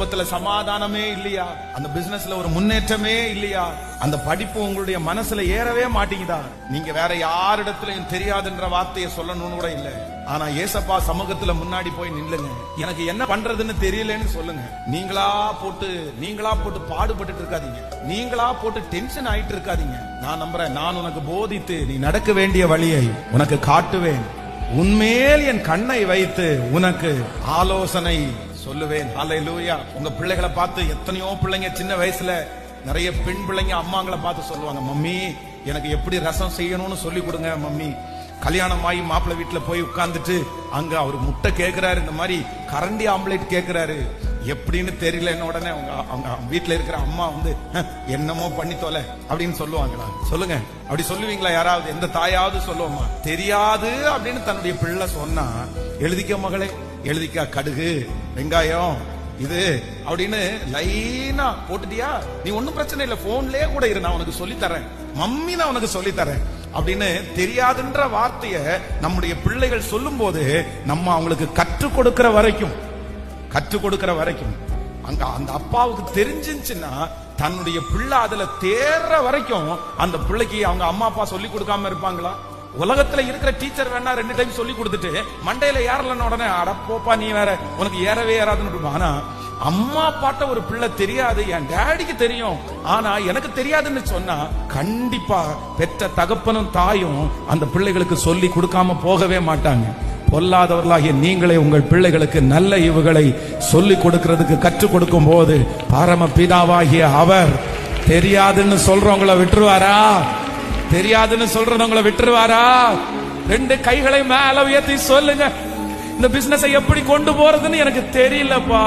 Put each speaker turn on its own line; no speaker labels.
குடும்பத்துல சமாதானமே இல்லையா? அந்த பிசினஸ்ல ஒரு முன்னேற்றமே இல்லையா? அந்த படிப்பு உங்களுடைய மனசுல ஏறவே மாட்டீங்கதா? நீங்க வேற யாரிடத்திலையும் தெரியாதுன்ற வார்த்தையை சொல்லணும்னு கூட இல்ல. ஆனா ஏசப்பா சமூகத்துல முன்னாடி போய் நில்லுங்க. எனக்கு என்ன பண்றதுன்னு தெரியலன்னு சொல்லுங்க. நீங்களா போட்டு பாடுபட்டு இருக்காதீங்க. நீங்களா போட்டு டென்ஷன் ஆயிட்டு இருக்காதீங்க. நான் நம்புறேன், நான் உனக்கு போதித்து நீ நடக்க வேண்டிய வழியை உனக்கு காட்டுவேன். உன்மேல் என் கண்ணை வைத்து உனக்கு ஆலோசனை சொல்லுவேன். ஹல்லேலூயா. உங்க பிள்ளைகளை பார்த்து எத்தனையோ பிள்ளைங்க சின்ன வயசுல நிறைய பெண் பிள்ளைங்க அம்மாங்களை பார்த்து சொல்லுவாங்க, மம்மி எனக்கு எப்படி ரசம் செய்யணும்னு சொல்லி கொடுங்க மம்மி. கல்யாணம் ஆகி மாப்பிள்ளை வீட்டுல போய் உட்கார்ந்துட்டு அங்க அவர் முட்டை கேட்கிறாரு, இந்த மாதிரி கரண்டி ஆம்லேட் கேட்கிறாரு, எப்படின்னு தெரியலன்னு உடனே அவங்க வீட்டுல இருக்கிற அம்மா வந்து என்னமோ பண்ணி தொலை அப்படின்னு சொல்லுவாங்களா? சொல்லுங்க, அப்படி சொல்லுவீங்களா யாராவது? எந்த தாயாவது சொல்லுவோமா? தெரியாது அப்படின்னு தன்னுடைய பிள்ளை சொன்னா, எழுதிக்க மகளே, எழுதிக்க, கடுகு வெங்காயம் இது அப்படின்னு லைனா போட்டுட்டியா, நீ ஒன்னும் பிரச்சனை இல்ல, போன்லயே கூட இரு, நான் உனக்கு சொல்லி தரேன் மம்மி, நான் உனக்கு சொல்லி தரேன் அப்படின்னு தெரியாதுன்ற வார்த்தைய நம்முடைய பிள்ளைகள் சொல்லும் போது நம்ம அவங்களுக்கு கற்றுக் கொடுக்கிற வரைக்கும் அங்க அந்த அப்பாவுக்கு தெரிஞ்சிருச்சுன்னா தன்னுடைய பிள்ளை அதுல தேர்ற வரைக்கும் அந்த பிள்ளைக்கு அவங்க அம்மா அப்பா சொல்லி கொடுக்காம இருப்பாங்களா? உலகத்துல இருக்கிற டீச்சர் வேணா 2 டைம் சொல்லி கொடுத்துட்டு மண்டையில ஏறலன்னு உடனே அடப்போப்பா நீ வேற, உனக்கு ஏறவே ஏறாதுன்னு. ஆனா அம்மா அப்பாட்ட ஒரு பிள்ளை தெரியாது, என் டேடிக்கு தெரியும் ஆனா எனக்கு தெரியாதுன்னு சொன்னா கண்டிப்பா பெற்ற தகப்பனும் தாயும் அந்த பிள்ளைகளுக்கு சொல்லி கொடுக்காம போகவே மாட்டாங்க. பொல்லாதவர்களாகிய நீங்களே உங்கள் பிள்ளைகளுக்கு நல்ல இவுகளை சொல்லிக் கொடுக்கிறதுக்கு கற்றுக் கொடுக்கும் போது பரம பிதாவாகிய அவர் தெரியாதுன்னு சொல்றவங்களை விட்டுருவாரா? தெரியாதுன்னு சொல்றவங்களை விட்டுருவாரா? 2 கைகளை மேல உயர்த்தி சொல்லுங்க, இந்த பிசினஸை எப்படி கொண்டு போறதுன்னு எனக்கு தெரியலப்பா.